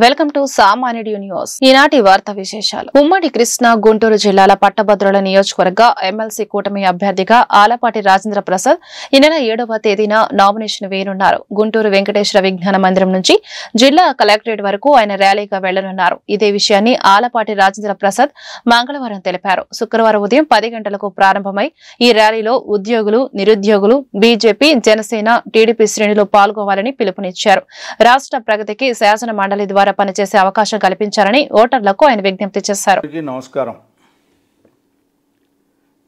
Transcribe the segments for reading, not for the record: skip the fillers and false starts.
Welcome to సామాన్యుడి news. ఈనాటి వార్తా విశేషాలు. ఉమ్మడి కృష్ణా గుంటూరు జిల్లాల పట్టభద్రుల నియోజకవర్గ ఎమ్మెల్సీ కూటమి అభ్యర్థిగా ఆలపాటి రాజేంద్ర ప్రసాద్ ఈ నెల 7వ తేదీన నామినేషన్ వేయనున్నారు. గుంటూరు వెంకటేశ్వర విజ్ఞాన మందిరం నుంచి జిల్లా కలెక్టరేట్ వరకు ఆయన ర్యాలీగా వెళ్లనున్నారు. ఇదే విషయాన్ని ఆలపాటి రాజేంద్ర ప్రసాద్ మంగళవారం తెలిపారు. శుక్రవారం ఉదయం 10 గంటలకు ప్రారంభమై ఈ ర్యాలీలో ఉద్యోగులు, నిరుద్యోగులు, బీజేపీ, జనసేన, టీడీపీ శ్రేణులు పాల్గొవాలని పిలుపునిచ్చారు. రాష్ట్ర ప్రగతికి శాసన మండలి ద్వారా పనిచేసే అవకాశం కల్పించాలని ఓటర్లకు ఆయన విజ్ఞప్తి చేశారు. నమస్కారం.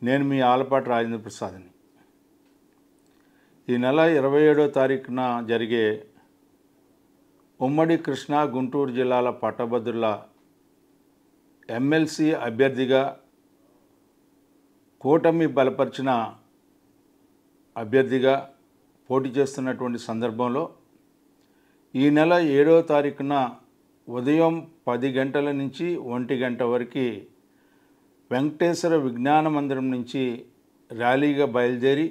నేను మీ ఆలపాటి రాజేంద్ర ప్రసాద్ని. ఈ నెల 27వ తారీఖున జరిగే ఉమ్మడి కృష్ణా గుంటూరు జిల్లాల పట్టభద్రుల ఎమ్మెల్సీ అభ్యర్థిగా కూటమి బలపరిచిన అభ్యర్థిగా పోటీ చేస్తున్నటువంటి సందర్భంలో ఈ నెల 7వ తారీఖున ఉదయం 10 గంటల నుంచి 1 గంట వరకు వెంకటేశ్వర విజ్ఞాన మందిరం నుంచి ర్యాలీగా బయలుదేరి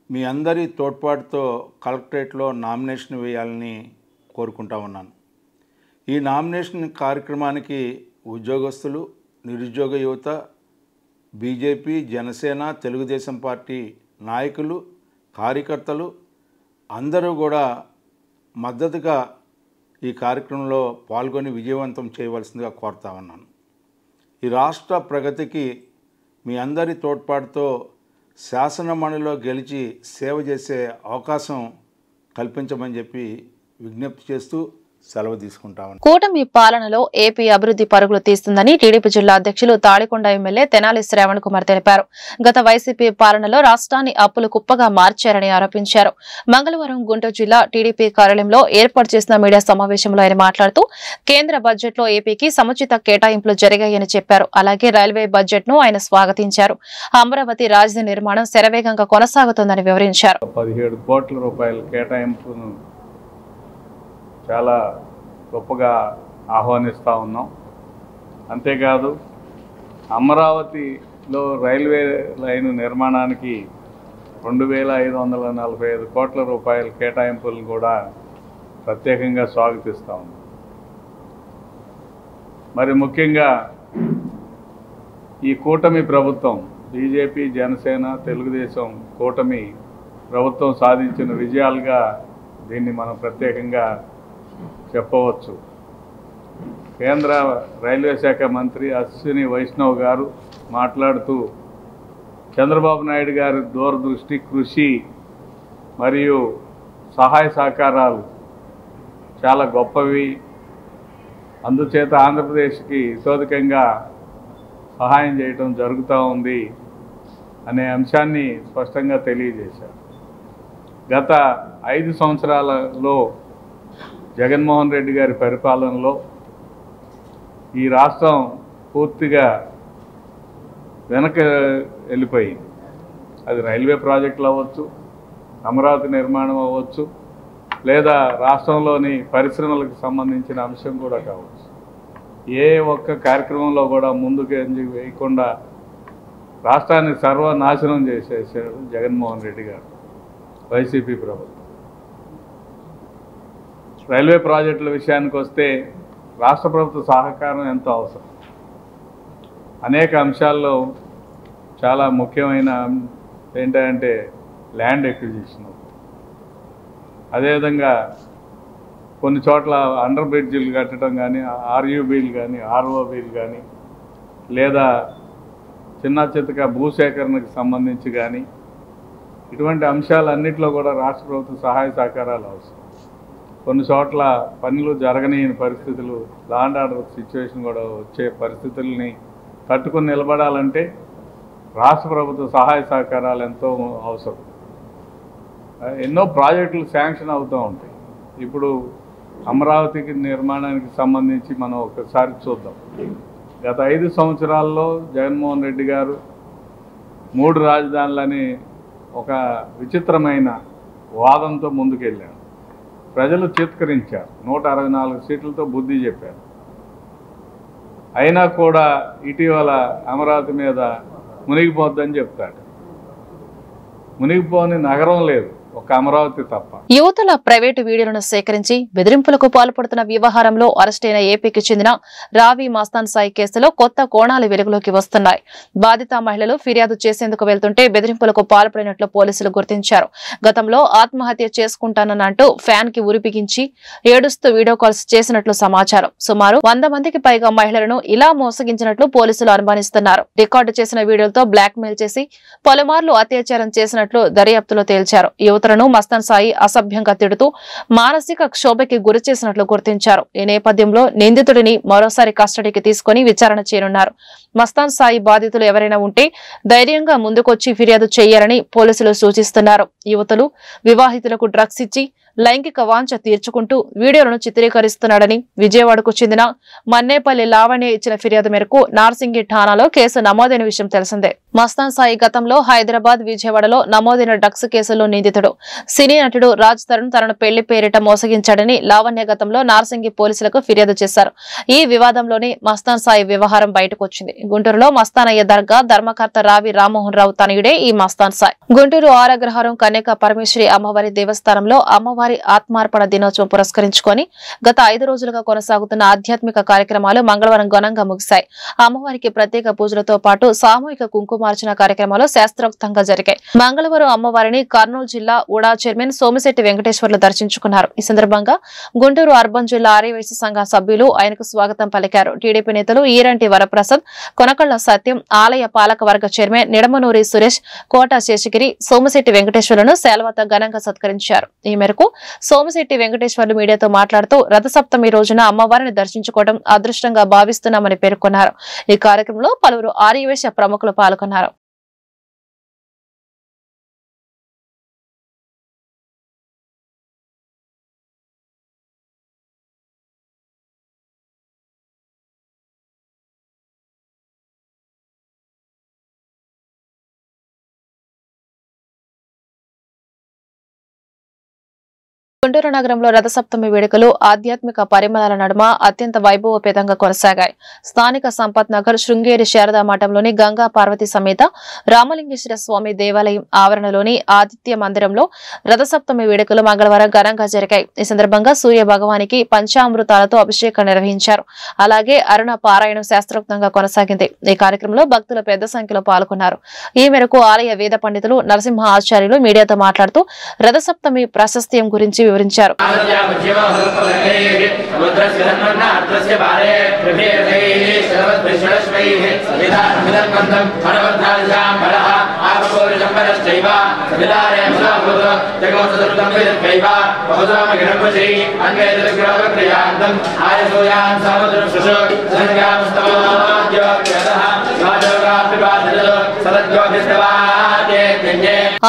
మీ అందరి తోడ్పాటుతో కలెక్టరేట్లో నామినేషన్ వేయాలని కోరుకుంటా ఉన్నాను. ఈ నామినేషన్ కార్యక్రమానికి ఉద్యోగస్తులు, నిరుద్యోగ యువత, బీజేపీ, జనసేన, తెలుగుదేశం పార్టీ నాయకులు, కార్యకర్తలు అందరూ కూడా మద్దతుగా ఈ కార్యక్రమంలో పాల్గొని విజయవంతం చేయవలసిందిగా కోరుతా ఉన్నాను. ఈ రాష్ట్ర ప్రగతికి మీ అందరి తోడ్పాటుతో శాసన మండలిలో గెలిచి సేవ చేసే అవకాశం కల్పించమని చెప్పి విజ్ఞప్తి చేస్తూ సెలవు తీసుకుంటామని. కూటమి పాలనలో ఏపీ అభివృద్ధి పరుగులు తీస్తుందని టీడీపీ జిల్లా అధ్యక్షులు తాడికొండ ఎమ్మెల్యే తెనాలి శ్రావణ్ కుమార్ తెలిపారు. గత వైసీపీ పాలనలో రాష్ట్రాన్ని అప్పుల కుప్పగా మార్చారని ఆరోపించారు. మంగళవారం గుంటూరు జిల్లా టీడీపీ కార్యాలయంలో ఏర్పాటు చేసిన మీడియా సమావేశంలో ఆయన మాట్లాడుతూ కేంద్ర బడ్జెట్ లో ఏపీకి సముచిత కేటాయింపులు జరిగాయని చెప్పారు. అలాగే రైల్వే బడ్జెట్ ను ఆయన స్వాగతించారు. అమరావతి రాజధాని నిర్మాణం శరవేగంగా కొనసాగుతోందని వివరించారు. 17 కోట్ల రూపాయల కేటాయింపును చాలా గొప్పగా ఆహ్వానిస్తూ ఉన్నాం. అంతేకాదు అమరావతిలో రైల్వే లైను నిర్మాణానికి 2545 కోట్ల రూపాయల కేటాయింపులను కూడా ప్రత్యేకంగా స్వాగతిస్తూ ఉన్నాం. మరి ముఖ్యంగా ఈ కూటమి ప్రభుత్వం, బీజేపీ, జనసేన, తెలుగుదేశం కూటమి ప్రభుత్వం సాధించిన విజయాలుగా దీన్ని మనం ప్రత్యేకంగా చెప్పవచ్చు. కేంద్ర రైల్వే శాఖ మంత్రి అశ్విని వైష్ణవ్ గారు మాట్లాడుతూ చంద్రబాబు నాయుడు గారి దూరదృష్టి, కృషి మరియు సహాయ సహకారాలు చాలా గొప్పవి, అందుచేత ఆంధ్రప్రదేశ్కి ఇతోధికంగా సహాయం చేయటం జరుగుతూ ఉంది అనే అంశాన్ని స్పష్టంగా తెలియజేశారు. గత 5 సంవత్సరాలలో జగన్మోహన్ రెడ్డి గారి పరిపాలనలో ఈ రాష్ట్రం పూర్తిగా వెనక వెళ్ళిపోయింది. అది రైల్వే ప్రాజెక్టులు అవ్వచ్చు, అమరావతి నిర్మాణం అవ్వచ్చు, లేదా రాష్ట్రంలోని పరిశ్రమలకు సంబంధించిన అంశం కూడా కావచ్చు. ఏ ఒక్క కార్యక్రమంలో కూడా ముందుకు వేయకుండా రాష్ట్రాన్ని సర్వనాశనం చేసేసాడు జగన్మోహన్ రెడ్డి గారు, వైసీపీ ప్రభుత్వం. రైల్వే ప్రాజెక్టుల విషయానికి వస్తే రాష్ట్ర ప్రభుత్వ సహకారం ఎంతో అవసరం. అనేక అంశాల్లో చాలా ముఖ్యమైన ఏంటంటే ల్యాండ్ ఎక్విజిషన్, అదేవిధంగా కొన్ని చోట్ల అండర్ బ్రిడ్జిలు కట్టడం కానీ, ఆర్యూబీలు కానీ, ఆర్ఓబీలు కానీ, లేదా చిన్న చిత్తగా భూసేకరణకు సంబంధించి కానీ, ఇటువంటి అంశాలన్నింటిలో కూడా రాష్ట్ర ప్రభుత్వ సహాయ సహకారాలు అవసరం. కొన్ని చోట్ల పనులు జరగని పరిస్థితులు, లా అండ్ ఆర్డర్ సిచ్యువేషన్ కూడా వచ్చే పరిస్థితుల్ని తట్టుకొని నిలబడాలంటే రాష్ట్ర ప్రభుత్వ సహాయ సహకారాలు ఎంతో అవసరం. ఎన్నో ప్రాజెక్టులు శాంక్షన్ అవుతూ ఉంటాయి. ఇప్పుడు అమరావతికి నిర్మాణానికి సంబంధించి మనం ఒకసారి చూద్దాం. గత 5 సంవత్సరాల్లో జగన్మోహన్ రెడ్డి గారు 3 రాజధానులని ఒక విచిత్రమైన వాదంతో ముందుకెళ్ళారు. ప్రజలు చిత్కరించారు. 164 సీట్లతో బుద్ధి చెప్పారు. అయినా కూడా ఇటీవల అమరావతి మీద మునిగిపోద్దని చెప్తాడు. మునిగిపోని నగరం లేదు. ఒక అమరావతి తప్ప. యువతుల ప్రైవేటు వీడియోలను సేకరించి బెదిరింపులకు పాల్పడుతున్న వ్యవహారంలో అరెస్టైన ఏపీకి చెందిన రావి మస్తాన్ సాయి కేసులో కొత్త కోణాలు వెలుగులోకి వస్తున్నాయి. బాధిత మహిళలు ఫిర్యాదు చేసేందుకు వెళ్తుంటే బెదిరింపులకు పాల్పడినట్లు పోలీసులు గుర్తించారు. గతంలో ఆత్మహత్య చేసుకుంటానంటూ ఫ్యాన్ కి ఉరి బిగించి ఏడుస్తూ వీడియో కాల్స్ చేసినట్లు సమాచారం. సుమారు 100 మందికి పైగా మహిళలను ఇలా మోసగించినట్లు పోలీసులు అనుమానిస్తున్నారు. రికార్డు చేసిన వీడియోలతో బ్లాక్ మెయిల్ చేసి పలుమార్లు అత్యాచారం చేసినట్లు దర్యాప్తులో తేల్చారు. యువతులను మస్తాన్ సాయి అసభ్యంగా తిడుతూ మానసిక క్షోభకి గురి చేసినట్లు గుర్తించారు. ఈ నేపథ్యంలో నిందితుడిని మరోసారి కస్టడీకి తీసుకుని విచారణ చేయనున్నారు. మస్తాన్ సాయి బాధితులు ఎవరైనా ఉంటే ధైర్యంగా ముందుకొచ్చి ఫిర్యాదు చేయాలని పోలీసులు సూచిస్తున్నారు. యువతులు వివాహితులకు డ్రగ్స్ ఇచ్చి లైంగిక వాంఛ తీర్చుకుంటూ వీడియోలను చిత్రీకరిస్తున్నాడని విజయవాడకు చెందిన మన్నేపల్లి లావణ్య ఇచ్చిన ఫిర్యాదు మేరకు నార్సింగి ఠాణాలో కేసు నమోదైన విషయం తెలిసిందే. మస్తాన్ సాయి గతంలో హైదరాబాద్, విజయవాడలో నమోదైన డ్రగ్స్ కేసులో నిందితుడు. సినీ నటుడు రాజ్ తరుణ్ తనను పెళ్లి పేరిట మోసగించాడని లావణ్య గతంలో నార్సింగి పోలీసులకు ఫిర్యాదు చేశారు. ఈ వివాదంలోనే మస్తాన్ సాయి వ్యవహారం బయటకు వచ్చింది. గుంటూరులో మస్తానయ్య దర్గా ధర్మకర్త రావి రామ్మోహన్ రావు తనయుడే ఈ మస్తాన్ సాయి. గుంటూరు ఆరగ్రహారం కన్యక పరమేశ్వరి అమ్మవారి దేవస్థానంలో అమ్మవారి ఆత్మార్పణ దినోత్సవం పురస్కరించుకొని గత 5 రోజులుగా కొనసాగుతున్న ఆధ్యాత్మిక కార్యక్రమాలు మంగళవారం ఘనంగా ముగిశాయి. అమ్మవారికి ప్రత్యేక పూజలతో పాటు సామూహిక కుంకుమార్చన కార్యక్రమాలు శాస్త్రోక్తంగా జరిగాయి. మంగళవారం అమ్మవారిని కర్నూలు జిల్లా ఉడా చైర్మన్ సోమిశెట్టి వెంకటేశ్వర్లు దర్శించుకున్నారు. ఈ సందర్భంగా గుంటూరు అర్బన్ జిల్లా ఆర్యవైశ్య సంఘ సభ్యులు ఆయనకు స్వాగతం పలికారు. టీడీపీ నేతలు ఈరంటి వరప్రసాద్, కొనకళ్ల సత్యం, ఆలయ పాలకవర్గ చైర్మన్ నిడమనూరి సురేష్, కోట శేషగిరి, సోమిశెట్టి వెంకటేశ్వర్లను శాల్వాతో ఘనంగా సత్కరించారు. ఈ మేరకు సోమిశెట్టి వెంకటేశ్వర్లు మీడియాతో మాట్లాడుతూ రథసప్తమి రోజున అమ్మవారిని దర్శించుకోవడం అదృష్టంగా భావిస్తున్నామని పేర్కొన్నారు. ఈ కార్యక్రమంలో పలువురు ఆర్యవైశ్య ప్రముఖులు పాల్గొన్నారు. గుంటూరు నగరంలో రథసప్తమి వేడుకలు ఆధ్యాత్మిక పరిమళాల నడుమ అత్యంత వైభవపేతంగా కొనసాగాయి. స్థానిక సంపత్ నగర్ శృంగేరి శారదా మఠంలోని గంగా పార్వతి సమేత రామలింగేశ్వర స్వామి దేవాలయం ఆవరణలోని ఆదిత్య మందిరంలో రథసప్తమి వేడుకలు మంగళవారం ఘనంగా జరిగాయి. ఈ సందర్భంగా సూర్య భగవానికి పంచామృతాలతో అభిషేకం నిర్వహించారు. అలాగే అరుణ పారాయణం శాస్త్రోక్తంగా కొనసాగింది. ఈ కార్యక్రమంలో భక్తులు పెద్ద సంఖ్యలో పాల్గొన్నారు. ఈ మేరకు ఆలయ వేద పండితులు నరసింహ ఆచార్యులు మీడియాతో మాట్లాడుతూ రథసప్తమి ప్రాశస్త్యం గురించి వివరించారు.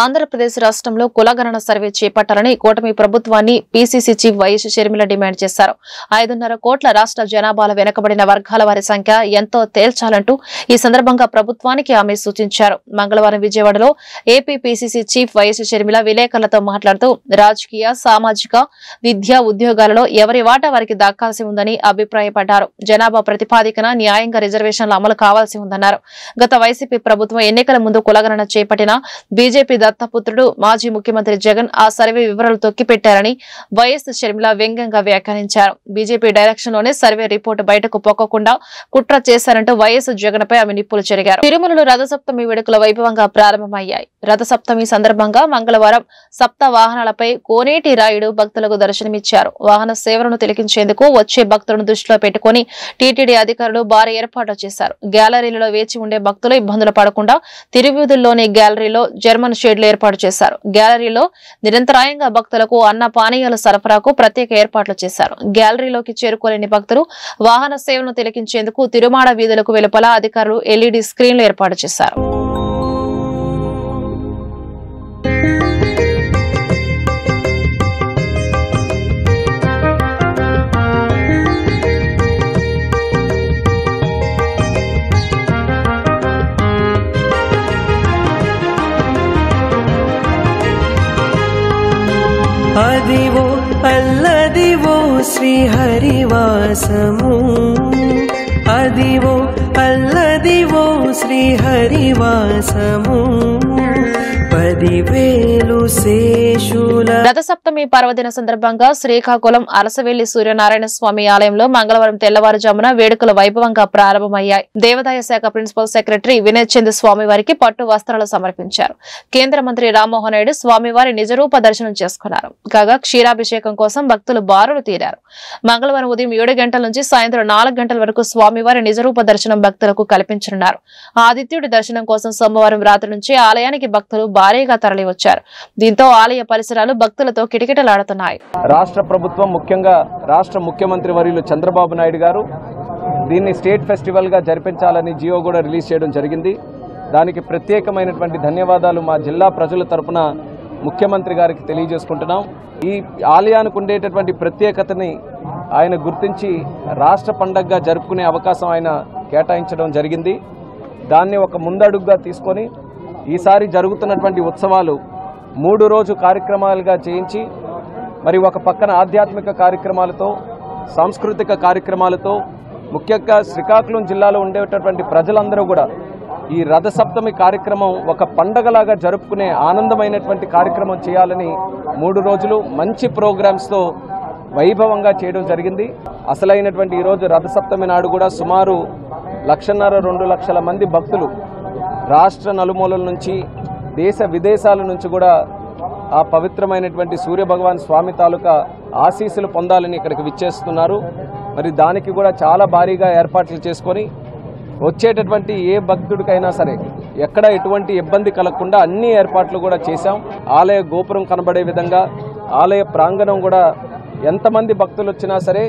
ఆంధ్రప్రదేశ్ రాష్ట్రంలో కులగణన సర్వే చేపట్టాలని కూటమి ప్రభుత్వాన్ని PCC chief YS Sharmila demand చేశారు. 5.5 కోట్ల రాష్ట్ర జనాభాల వెనుకబడిన వర్గాల వారి సంఖ్య ఎంతో తేల్చాలంటూ ఈ సందర్భంగా ప్రభుత్వానికి ఆమె సూచించారు. మంగళవారం విజయవాడలో AP PCC chief YS Sharmila విలేకరులతో మాట్లాడుతూ రాజకీయ, సామాజిక, విద్యా, ఉద్యోగాలలో ఎవరి వాటా వారికి దక్కాల్సి ఉందని అభిప్రాయపడ్డారు. జనాభా ప్రతిపాదికన న్యాయంగా రిజర్వేషన్ల అమలు కావాల్సి ఉందన్నారు. గత వైసీపీ ప్రభుత్వం ఎన్నికల ముందు కులగణన చేపట్టిన బీజేపీ దత్తపుత్రుడు మాజీ ముఖ్యమంత్రి జగన్ ఆ సర్వే వివరాలు తొక్కిపెట్టారని వైఎస్ షర్మిల వ్యంగ్యంగా వ్యాఖ్యానించారు. బీజేపీ డైరెక్షన్ లోనే సర్వే రిపోర్టు బయటకు పొక్కకుండా కుట్ర చేశారంటూ వైఎస్ జగన్ పై ఆమె నిప్పులు చెరిగారు. తిరుమలలో రథసప్తమి వేడుకల వైభవంగా ప్రారంభమయ్యాయి. రథసప్తమి సందర్భంగా మంగళవారం సప్త వాహనాలపై కోనేటి రాయుడు భక్తులకు దర్శనమిచ్చారు. వాహన సేవలను తిలకించేందుకు వచ్చే భక్తులను దృష్టిలో పెట్టుకుని టీటీడీ అధికారులు భారీ ఏర్పాట్లు చేశారు. గ్యాలరీలలో వేచి ఉండే భక్తులు ఇబ్బందులు పడకుండా తిరువీధుల్లోని గ్యాలరీలో జర్మన్ షేడ్లు ఏర్పాటు చేశారు. గ్యాలరీలో నిరంతరాయంగా భక్తులకు అన్న పానీయాల సరఫరాకు ప్రత్యేక ఏర్పాట్లు చేశారు. గ్యాలరీలోకి చేరుకోలేని భక్తులు వాహన సేవలను తిలకించేందుకు తిరుమాడ వీధులకు వెలుపల అధికారులు ఎల్ఈడీ స్క్రీన్లు ఏర్పాటు చేశారు. అదివో అల్లదివో శ్రీహరివాసము, అదివో అల్లదివో శ్రీహరివాసము, 10,000 శేషుల. రథసప్తమి పర్వదిన సందర్భంగా శ్రీకాకుళం అలసవెల్లి సూర్యనారాయణ స్వామి ఆలయంలో మంగళవారం తెల్లవారుజామున వేడుకలు వైభవంగా ప్రారంభమయ్యాయి. దేవాదాయ శాఖ ప్రిన్సిపల్ సెక్రటరీ వినయ్ చంద్ స్వామివారికి పట్టు వస్త్రాలు సమర్పించారు. కేంద్ర మంత్రి రామ్మోహన్ నాయుడు స్వామివారి నిజరూప దర్శనం చేసుకున్నారు. కాగా క్షీరాభిషేకం కోసం భక్తులు బారులు తీరారు. మంగళవారం ఉదయం 7 గంటల నుంచి సాయంత్రం 4 గంటల వరకు స్వామివారి నిజరూప దర్శనం భక్తులకు కల్పించనున్నారు. ఆదిత్యుడి దర్శనం కోసం సోమవారం రాత్రి నుంచి ఆలయానికి భక్తులు భారీగా తరలివచ్చారు. దీంతో ఆలయ పరిసరాలు భక్తులతో కిటకిటలాడుతున్నాయి. రాష్ట్ర ప్రభుత్వం, ముఖ్యంగా రాష్ట్ర ముఖ్యమంత్రి వర్యులు చంద్రబాబు నాయుడు గారు దీన్ని స్టేట్ ఫెస్టివల్ గా జరిపించాలని జియో కూడా రిలీజ్ చేయడం జరిగింది. దానికి ప్రత్యేకమైనటువంటి ధన్యవాదాలు మా జిల్లా ప్రజల తరపున ముఖ్యమంత్రి గారికి తెలియజేసుకుంటున్నాం. ఈ ఆలయానికి ఉండేటటువంటి ప్రత్యేకతని ఆయన గుర్తించి రాష్ట్ర పండగగా జరుపుకునే అవకాశం ఆయన కేటాయించడం జరిగింది. దాన్ని ఒక ముందడుగుగా తీసుకొని ఈసారి జరుగుతున్నటువంటి ఉత్సవాలు 3 రోజు కార్యక్రమాలుగా చేయించి, మరి ఒక పక్కన ఆధ్యాత్మిక కార్యక్రమాలతో, సాంస్కృతిక కార్యక్రమాలతో, ముఖ్యంగా శ్రీకాకుళం జిల్లాలో ఉండేటటువంటి ప్రజలందరూ కూడా ఈ రథసప్తమి కార్యక్రమం ఒక పండగలాగా జరుపుకునే ఆనందమైనటువంటి కార్యక్రమం చేయాలని 3 రోజులు మంచి ప్రోగ్రామ్స్తో వైభవంగా చేయడం జరిగింది. అసలైనటువంటి ఈరోజు రథసప్తమి నాడు కూడా సుమారు 1.5-2 లక్షల మంది భక్తులు రాష్ట్ర నలుమూలల నుంచి, దేశ విదేశాల నుంచి కూడా ఆ పవిత్రమైనటువంటి సూర్యభగవాన్ స్వామి తాలూకా ఆశీస్సులు పొందాలని ఇక్కడికి విచ్చేస్తున్నారు. మరి దానికి కూడా చాలా భారీగా ఏర్పాట్లు చేసుకొని వచ్చేటటువంటి ఏ భక్తుడికైనా సరే ఎక్కడ ఎటువంటి ఇబ్బంది కలగకుండా అన్ని ఏర్పాట్లు కూడా చేశాం. ఆలయ గోపురం కనబడే విధంగా, ఆలయ ప్రాంగణం కూడా ఎంతమంది భక్తులు వచ్చినా సరే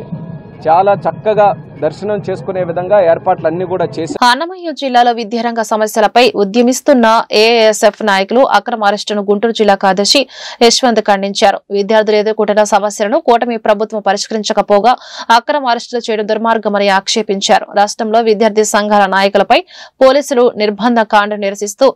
చాలా చక్కగా దర్శనం చేసుకునే విధంగా ఏర్పాట్లన్నీ కూడా చేశారు. అన్నమయ్య జిల్లాలో విద్యారంగ సమస్యలపై ఉద్యమిస్తున్న ఏఎస్ఎఫ్ నాయకులు అక్రమ అరెస్టును గుంటూరు జిల్లా కార్యదర్శి యశ్వంత్ ఖండించారు. విద్యార్థులు ఎదుర్కొంటున్న సమస్యలను కూటమి ప్రభుత్వం పరిష్కరించకపోగా అక్రమ అరెస్టులు చేయడం దుర్మార్గమని ఆక్షేపించారు. రాష్ట్రంలో విద్యార్థి సంఘాల నాయకులపై పోలీసులు నిర్బంధ కాండ నిరసిస్తూ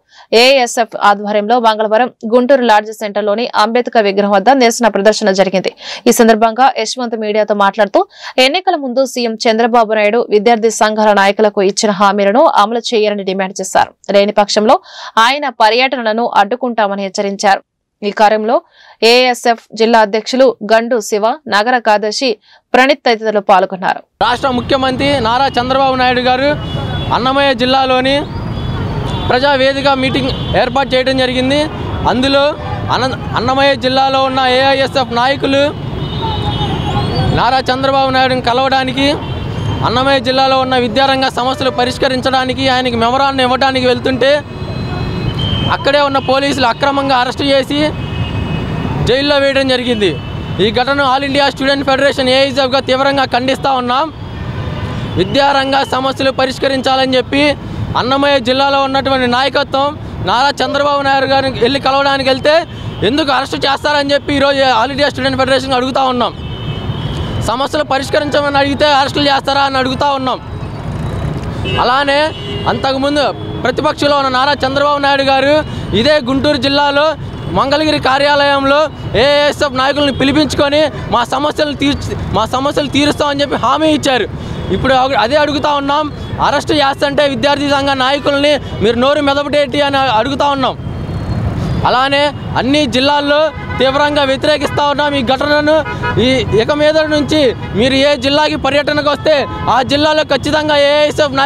ఏఎస్ఎఫ్ ఆధ్వర్యంలో మంగళవారం గుంటూరు లాడ్జ్ సెంటర్లోని అంబేద్కర్ విగ్రహం వద్ద నిరసన ప్రదర్శన జరిగింది. ఈ సందర్భంగా యశ్వంత్ మీడియాతో మాట్లాడుతూ ఎన్నికల ముందు సీఎం చంద్రబాబు నాయుడు విద్యార్థి సంఘాల నాయకులకు ఇచ్చిన హామీలను అమలు చేయాలని డిమాండ్ చేశారు. లేని పక్షంలో ఆయన పర్యటనలను అడ్డుకుంటామని హెచ్చరించారు. ఈ కార్యంలో ఏఎస్ఎఫ్ జిల్లా అధ్యక్షులు గండు శివ, నగర కార్యదర్శి ప్రణీత్ తదితరులు పాల్గొన్నారు. రాష్ట్ర ముఖ్యమంత్రి నారా చంద్రబాబు నాయుడు గారు అన్నమయ్య జిల్లాలోని ప్రజావేదిక మీటింగ్ ఏర్పాటు చేయడం జరిగింది. అందులో అన్నమయ్య జిల్లాలో ఉన్న ఏఐఎస్ఎఫ్ నాయకులు నారా చంద్రబాబు నాయుడుని కలవడానికి, అన్నమయ్య జిల్లాలో ఉన్న విద్యారంగ సమస్యలు పరిష్కరించడానికి ఆయనకి మెమరాండం ఇవ్వడానికి వెళ్తుంటే అక్కడే ఉన్న పోలీసులు అక్రమంగా అరెస్టు చేసి జైల్లో వేయడం జరిగింది. ఈ ఘటనను ఆల్ ఇండియా స్టూడెంట్ ఫెడరేషన్ ఏఐఎస్ఎఫ్గా తీవ్రంగా ఖండిస్తూ ఉన్నాం. విద్యారంగ సమస్యలు పరిష్కరించాలని చెప్పి అన్నమయ్య జిల్లాలో ఉన్నటువంటి నాయకత్వం నారా చంద్రబాబు నాయుడు గారిని వెళ్ళి కలవడానికి వెళ్తే ఎందుకు అరెస్టు చేస్తారని చెప్పి ఈరోజు ఆల్ ఇండియా స్టూడెంట్ ఫెడరేషన్ అడుగుతూ ఉన్నాం. సమస్యలు పరిష్కరించమని అడిగితే అరెస్టులు చేస్తారా అని అడుగుతూ ఉన్నాం. అలానే అంతకుముందు ప్రతిపక్షంలో ఉన్న నారా చంద్రబాబు నాయుడు గారు ఇదే గుంటూరు జిల్లాలో మంగళగిరి కార్యాలయంలో ఏఎస్ఎఫ్ నాయకులను పిలిపించుకొని మా సమస్యలు తీరుస్తామని చెప్పి హామీ ఇచ్చారు. ఇప్పుడు అదే అడుగుతూ ఉన్నాం. అరెస్టు చేస్తుంటే విద్యార్థి సంఘ నాయకుల్ని మీరు నోరు మెదపటేటి అని అడుగుతూ ఉన్నాం. అలానే అన్ని జిల్లాల్లో తీవ్రంగా వ్యతిరేకిస్తూ ఉన్నాం ఈ ఘటనను. ఇక మీద నుంచి మీరు ఏ జిల్లాకి పర్యటనకు వస్తే ఆ జిల్లాలో ఖచ్చితంగా ఏఐఎస్ఎఫ్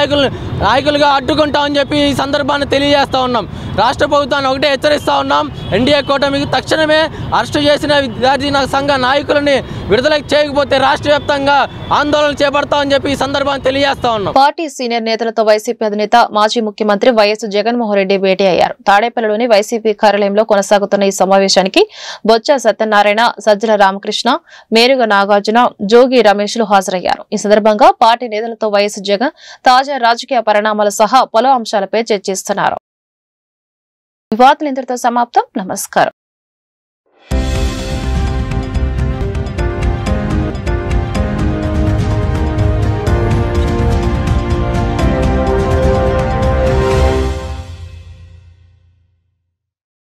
నాయకులుగా అడ్డుకుంటామని చెప్పి ఈ సందర్భాన్ని తెలియజేస్తూ ఉన్నాం. రాష్ట్ర ప్రభుత్వాన్ని ఒకటే హెచ్చరిస్తూ ఉన్నాం. ఎన్డీఏ కూటమికి తక్షణమే అరెస్టు చేసిన విద్యార్థి సంఘ నాయకులని విడుదల చేయకపోతే రాష్ట్ర వ్యాప్తంగా ఆందోళనలు చేపడతామని చెప్పి ఈ సందర్భాన్ని తెలియజేస్తా ఉన్నాం. పార్టీ సీనియర్ నేతలతో వైసీపీ అధినేత మాజీ ముఖ్యమంత్రి వైఎస్ జగన్మోహన్ రెడ్డి భేటీ అయ్యారు. తాడేపల్లిలోని వైసీపీ కార్యాలయంలో కొనసాగుతున్న ఈ సమావేశానికి బొత్స సత్యనారాయణ, సజ్జల రామకృష్ణ, మేరుగ నాగార్జున, జోగి రమేష్లు హాజరయ్యారు. ఈ సందర్భంగా పార్టీ నేతలతో వైఎస్ జగన్ తాజా రాజకీయ పరిణామాలు సహా పలు అంశాలపై చర్చిస్తున్నారు. ఈ వార్తలు ఇంతటితో సమాప్తం. నమస్కారం.